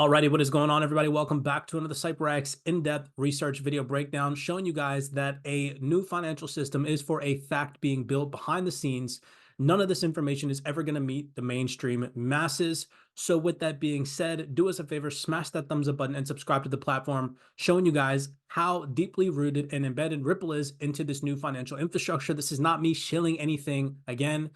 Alrighty, what is going on, everybody? Welcome back to another CYPRX in-depth research video breakdown showing you guys that a new financial system is for a fact being built behind the scenes. None of this information is ever going to meet the mainstream masses. So with that being said, do us a favor, smash that thumbs up button and subscribe to the platform, showing you guys how deeply rooted and embedded Ripple is into this new financial infrastructure. This is not me shilling anything. Again,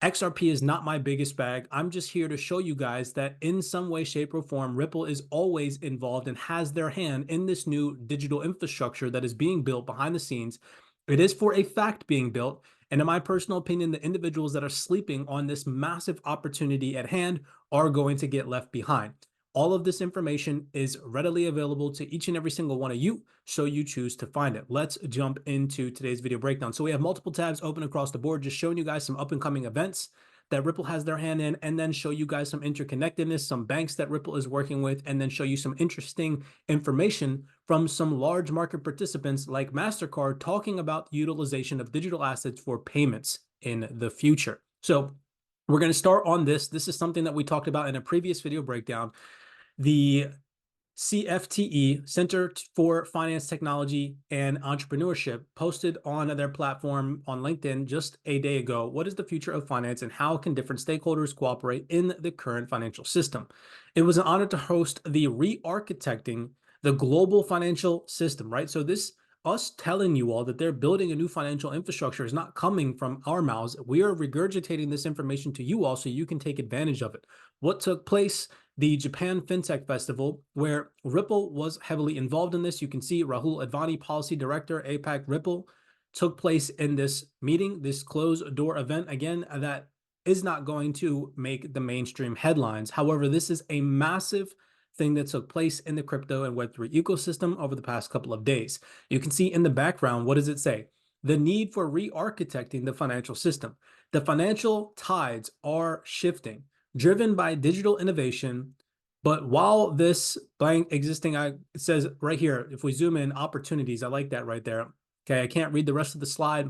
XRP is not my biggest bag. I'm just here to show you guys that in some way, shape, or form, Ripple is always involved and has their hand in this new digital infrastructure that is being built behind the scenes. It is for a fact being built. And in my personal opinion, the individuals that are sleeping on this massive opportunity at hand are going to get left behind. All of this information is readily available to each and every single one of you, so you choose to find it. Let's jump into today's video breakdown. So we have multiple tabs open across the board, just showing you guys some up and coming events that Ripple has their hand in, and then show you guys some interconnectedness, some banks that Ripple is working with, and then show you some interesting information from some large market participants like Mastercard talking about the utilization of digital assets for payments in the future. So we're going to start on this. This is something that we talked about in a previous video breakdown. The CFTE, Center for Finance Technology and Entrepreneurship, posted on their platform on LinkedIn just a day ago, what is the future of finance and how can different stakeholders cooperate in the current financial system? It was an honor to host the Re-Architecting the Global Financial System, right? So this, us telling you all that they're building a new financial infrastructure is not coming from our mouths. We are regurgitating this information to you all so you can take advantage of it. What took place? The Japan FinTech Festival, where Ripple was heavily involved in this. You can see Rahul Advani, Policy Director, APAC Ripple, took place in this meeting, this closed-door event. Again, that is not going to make the mainstream headlines. However, this is a massive thing that took place in the crypto and Web3 ecosystem over the past couple of days. You can see in the background, what does it say? The need for re-architecting the financial system. The financial tides are shifting, driven by digital innovation. But while this blank existing, it says right here, if we zoom in, opportunities, I like that right there. Okay, I can't read the rest of the slide,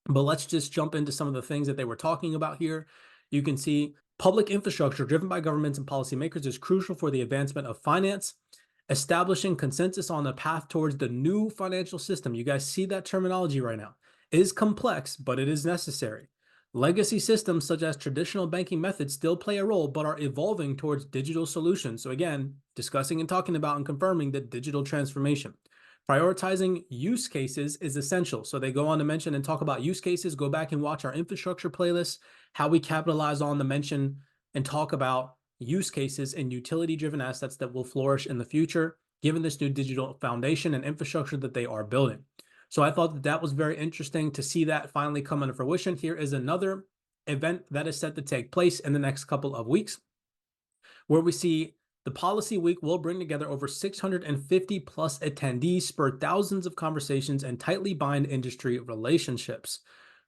but let's just jump into some of the things that they were talking about here. You can see public infrastructure driven by governments and policymakers is crucial for the advancement of finance. Establishing consensus on the path towards the new financial system. You guys see that terminology right now. It is complex, but it is necessary. Legacy systems such as traditional banking methods still play a role, but are evolving towards digital solutions. So again, discussing and talking about and confirming the digital transformation. Prioritizing use cases is essential. So they go on to mention and talk about use cases. Go back and watch our infrastructure playlist, how we capitalize on the mention and talk about use cases and utility-driven assets that will flourish in the future, given this new digital foundation and infrastructure that they are building. So I thought that that was very interesting to see that finally come into fruition. Here is another event that is set to take place in the next couple of weeks, where we see the Policy Week will bring together over 650 plus attendees, spur thousands of conversations, and tightly bind industry relationships.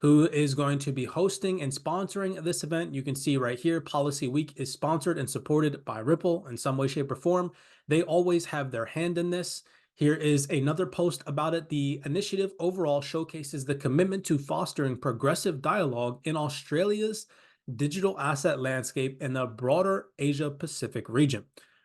Who is going to be hosting and sponsoring this event? You can see right here, Policy Week is sponsored and supported by Ripple in some way, shape, or form. They always have their hand in this. Here is another post about it. The initiative overall showcases the commitment to fostering progressive dialogue in Australia's digital asset landscape and the broader Asia-Pacific region.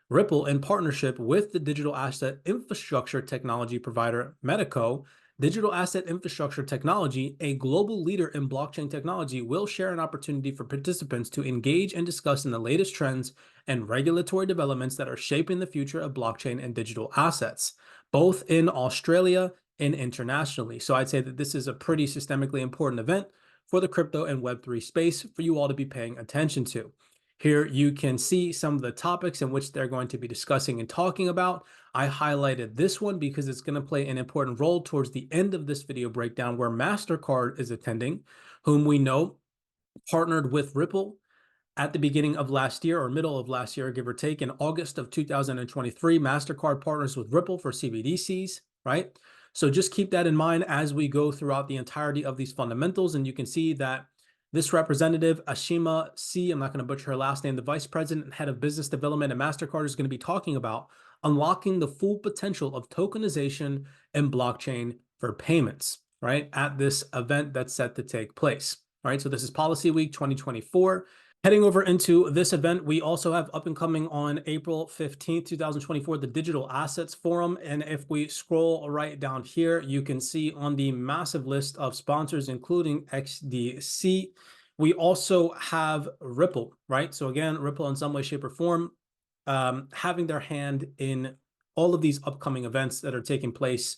Ripple, in partnership with the digital asset infrastructure technology provider Medico, Digital Asset Infrastructure Technology, a global leader in blockchain technology, will share an opportunity for participants to engage and discuss in the latest trends and regulatory developments that are shaping the future of blockchain and digital assets, both in Australia and internationally. So I'd say that this is a pretty systemically important event for the crypto and Web3 space for you all to be paying attention to. Here you can see some of the topics in which they're going to be discussing and talking about. I highlighted this one because it's going to play an important role towards the end of this video breakdown, where Mastercard is attending, whom we know partnered with Ripple at the beginning of last year or middle of last year, give or take. In August of 2023, Mastercard partners with Ripple for CBDCs, right? So just keep that in mind as we go throughout the entirety of these fundamentals. And you can see that this representative, Ashima C., I'm not going to butcher her last name, the vice president and head of business development at Mastercard, is going to be talking about unlocking the full potential of tokenization and blockchain for payments, right, at this event that's set to take place. All right, so this is Policy Week 2024. Heading over into this event, we also have up and coming on April 15th, 2024, the Digital Assets Forum. And if we scroll right down here, you can see on the massive list of sponsors, including XDC, we also have Ripple, right? So again, Ripple in some way, shape, or form, having their hand in all of these upcoming events that are taking place.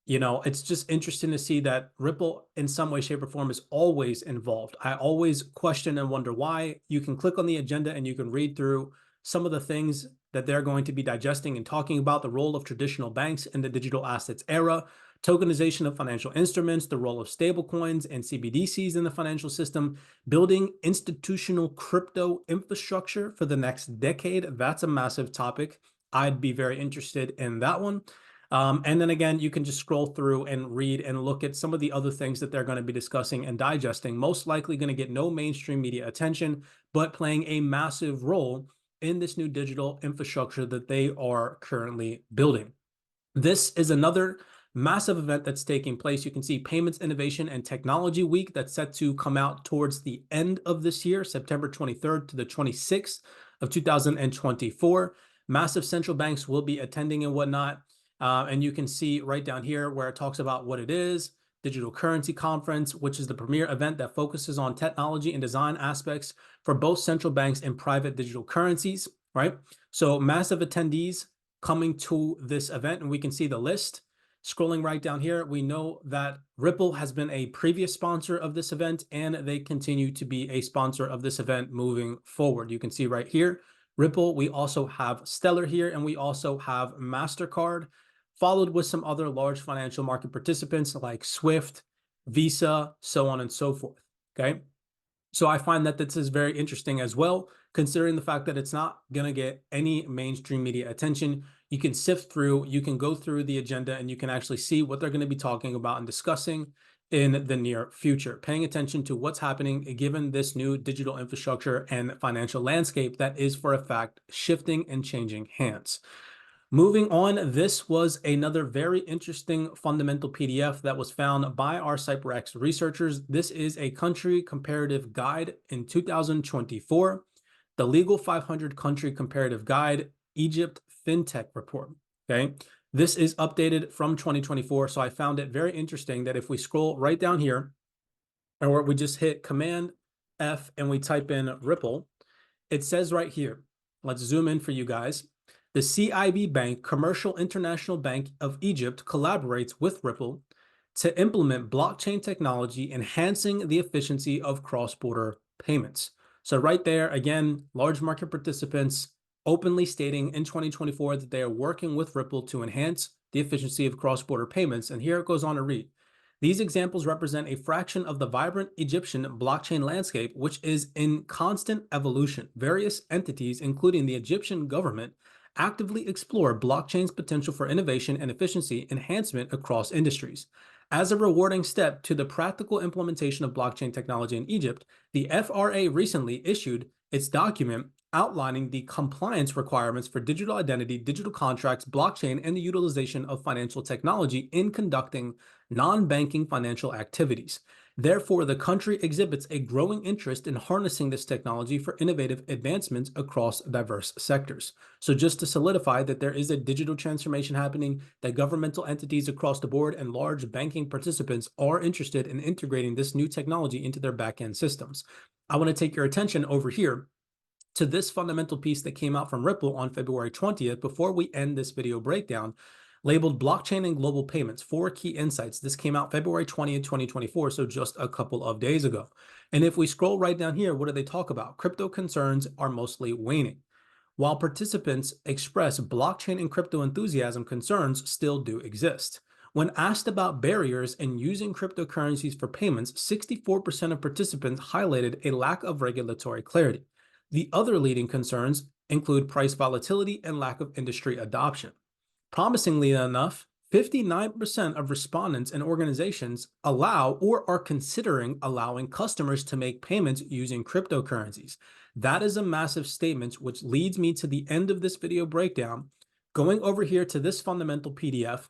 It's just interesting to see that Ripple in some way, shape, or form is always involved. I always question and wonder why. You can click on the agenda and you can read through some of the things that they're going to be digesting and talking about: the role of traditional banks in the digital assets era, tokenization of financial instruments, the role of stablecoins and CBDCs in the financial system, building institutional crypto infrastructure for the next decade. That's a massive topic. I'd be very interested in that one. And then again, you can just scroll through and read and look at some of the other things that they're going to be discussing and digesting, most likely going to get no mainstream media attention, but playing a massive role in this new digital infrastructure that they are currently building. This is another massive event that's taking place. You can see Payments Innovation and Technology Week that's set to come out towards the end of this year, September 23rd to the 26th of 2024. Massive central banks will be attending and whatnot. And you can see right down here where it talks about what it is: Digital Currency Conference, which is the premier event that focuses on technology and design aspects for both central banks and private digital currencies, right? So massive attendees coming to this event, and we can see the list. Scrolling right down here, we know that Ripple has been a previous sponsor of this event, and they continue to be a sponsor of this event moving forward. You can see right here, Ripple. We also have Stellar here, and we also have Mastercard, followed with some other large financial market participants like Swift, Visa, so on and so forth, okay? So I find that this is very interesting as well, considering the fact that it's not going to get any mainstream media attention. You can sift through, you can go through the agenda, and you can actually see what they're going to be talking about and discussing in the near future, paying attention to what's happening given this new digital infrastructure and financial landscape that is, for a fact, shifting and changing hands. Moving on, this was another very interesting fundamental PDF that was found by our CYPRX researchers. This is a country comparative guide in 2024, the Legal 500 Country Comparative Guide, Egypt FinTech Report, okay? This is updated from 2024, so I found it very interesting that if we scroll right down here, or we just hit Command F and we type in Ripple, it says right here, let's zoom in for you guys. The CIB Bank, Commercial International Bank of Egypt, collaborates with Ripple to implement blockchain technology, enhancing the efficiency of cross-border payments. So right there, again, large market participants openly stating in 2024 that they are working with Ripple to enhance the efficiency of cross-border payments. And here it goes on to read: these examples represent a fraction of the vibrant Egyptian blockchain landscape, which is in constant evolution. Various entities, including the Egyptian government, actively explore blockchain's potential for innovation and efficiency enhancement across industries. As a rewarding step to the practical implementation of blockchain technology in Egypt, the FRA recently issued its document outlining the compliance requirements for digital identity, digital contracts, blockchain, and the utilization of financial technology in conducting non-banking financial activities. Therefore, the country exhibits a growing interest in harnessing this technology for innovative advancements across diverse sectors. So just to solidify that there is a digital transformation happening, that governmental entities across the board and large banking participants are interested in integrating this new technology into their back-end systems. I want to take your attention over here to this fundamental piece that came out from Ripple on February 20th before we end this video breakdown, labeled Blockchain and Global Payments, 4 Key Insights. This came out February 20th, 2024, so just a couple of days ago. And if we scroll right down here, what do they talk about? Crypto concerns are mostly waning. While participants express blockchain and crypto enthusiasm, concerns still do exist. When asked about barriers in using cryptocurrencies for payments, 64% of participants highlighted a lack of regulatory clarity. The other leading concerns include price volatility and lack of industry adoption. Promisingly enough, 59% of respondents and organizations allow or are considering allowing customers to make payments using cryptocurrencies. That is a massive statement, which leads me to the end of this video breakdown. Going over here to this fundamental PDF,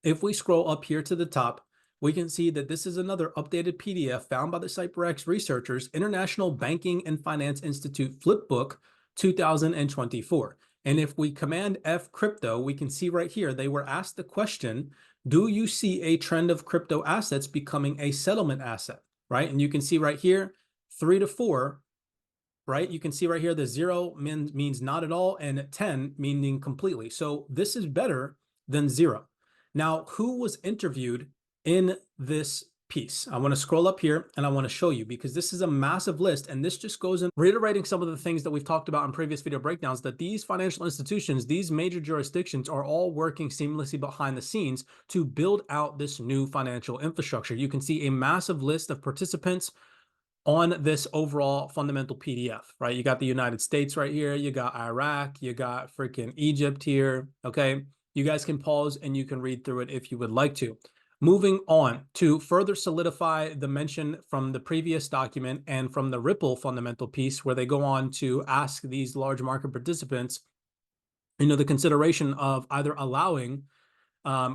if we scroll up here to the top, we can see that this is another updated PDF found by the CYPRX researchers, International Banking and Finance Institute Flipbook 2024. And if we Command F crypto, we can see right here, they were asked the question, do you see a trend of crypto assets becoming a settlement asset, right? And you can see right here, 3 to 4, right? You can see right here, the 0 means not at all, and 10 meaning completely. So this is better than 0. Now, who was interviewed in this piece? I want to scroll up here and I want to show you, because this is a massive list, and this just goes in reiterating some of the things that we've talked about in previous video breakdowns, that these financial institutions, these major jurisdictions are all working seamlessly behind the scenes to build out this new financial infrastructure. You can see a massive list of participants on this overall fundamental PDF, right? You got the United States right here, you got Iraq, you got freaking Egypt here, okay? You guys can pause and you can read through it if you would like to. Moving on to further solidify the mention from the previous document and from the Ripple fundamental piece, where they go on to ask these large market participants, you know, the consideration of either allowing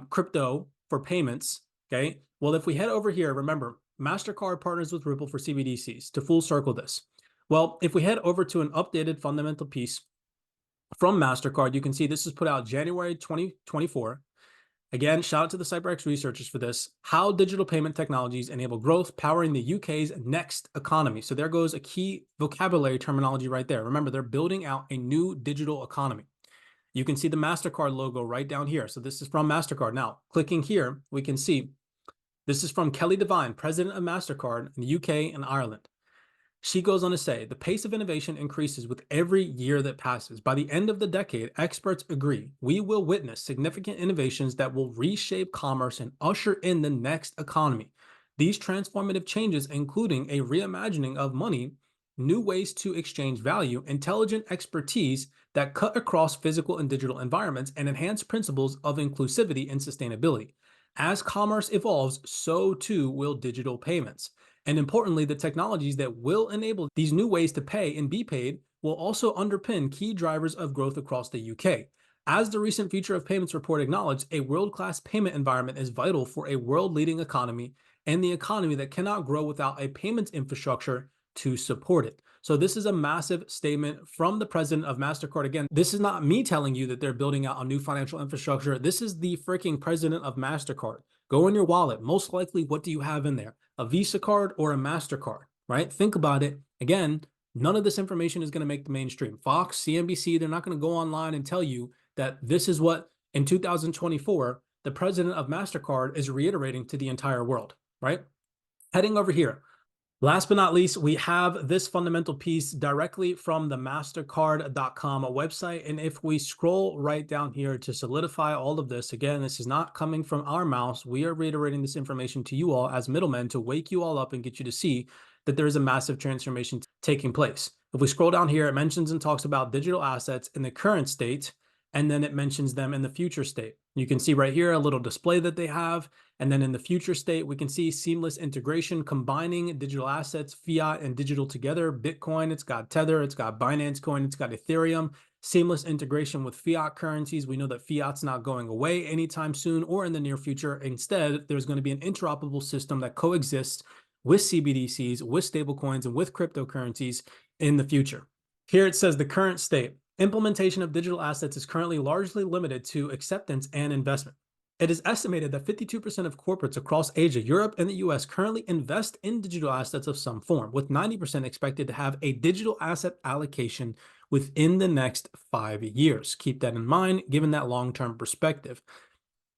crypto for payments, okay? Well, if we head over here, remember, Mastercard partners with Ripple for CBDCs to full circle this. Well, if we head over to an updated fundamental piece from Mastercard, you can see this is put out January 2024. Again, shout out to the CYPRX researchers for this. How digital payment technologies enable growth, powering the UK's next economy. So there goes a key vocabulary terminology right there. Remember, they're building out a new digital economy. You can see the Mastercard logo right down here. So this is from Mastercard. Now, clicking here, we can see this is from Kelly Devine, president of Mastercard in the UK and Ireland. She goes on to say, the pace of innovation increases with every year that passes. By the end of the decade, experts agree we will witness significant innovations that will reshape commerce and usher in the next economy. These transformative changes, including a reimagining of money, new ways to exchange value, intelligent expertise that cut across physical and digital environments, and enhance principles of inclusivity and sustainability. As commerce evolves, so too will digital payments. And importantly, the technologies that will enable these new ways to pay and be paid will also underpin key drivers of growth across the UK. As the recent Future of Payments report acknowledged, a world-class payment environment is vital for a world-leading economy, and the economy that cannot grow without a payments infrastructure to support it. So this is a massive statement from the president of Mastercard. Again, this is not me telling you that they're building out a new financial infrastructure. This is the freaking president of Mastercard. Go in your wallet. Most likely, what do you have in there? A Visa card or a Mastercard, right? Think about it. Again, none of this information is going to make the mainstream. Fox, CNBC, they're not going to go online and tell you that this is what, in 2024, the president of Mastercard is reiterating to the entire world, right? Heading over here. Last but not least, we have this fundamental piece directly from the mastercard.com website. And if we scroll right down here to solidify all of this, again, this is not coming from our mouths. We are reiterating this information to you all as middlemen to wake you all up and get you to see that there is a massive transformation taking place. If we scroll down here, it mentions and talks about digital assets in the current state, and then it mentions them in the future state. You can see right here a little display that they have. And then in the future state, we can see seamless integration, combining digital assets, fiat and digital together. Bitcoin, it's got Tether, it's got Binance Coin, it's got Ethereum. Seamless integration with fiat currencies. We know that fiat's not going away anytime soon or in the near future. Instead, there's going to be an interoperable system that coexists with CBDCs, with stablecoins, and with cryptocurrencies in the future. Here it says the current state. Implementation of digital assets is currently largely limited to acceptance and investment. It is estimated that 52% of corporates across Asia, Europe, and the US currently invest in digital assets of some form, with 90% expected to have a digital asset allocation within the next 5 years. Keep that in mind, given that long-term perspective.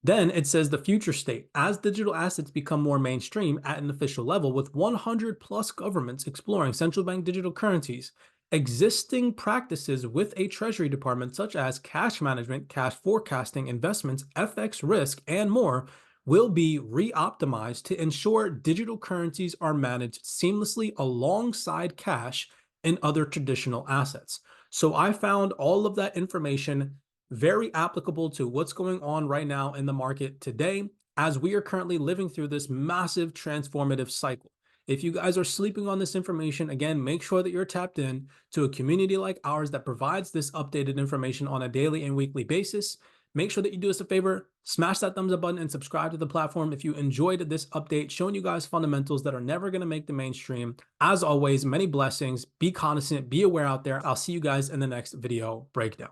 Then it says the future state, as digital assets become more mainstream at an official level, with 100 plus governments exploring central bank digital currencies, existing practices with a treasury department such as cash management, cash forecasting, investments, FX risk, and more will be re-optimized to ensure digital currencies are managed seamlessly alongside cash and other traditional assets. So I found all of that information very applicable to what's going on right now in the market today, as we are currently living through this massive transformative cycle. If you guys are sleeping on this information, again, make sure that you're tapped in to a community like ours that provides this updated information on a daily and weekly basis. Make sure that you do us a favor, smash that thumbs up button and subscribe to the platform if you enjoyed this update showing you guys fundamentals that are never going to make the mainstream. As always, many blessings. Be cognizant, be aware out there. I'll see you guys in the next video breakdown.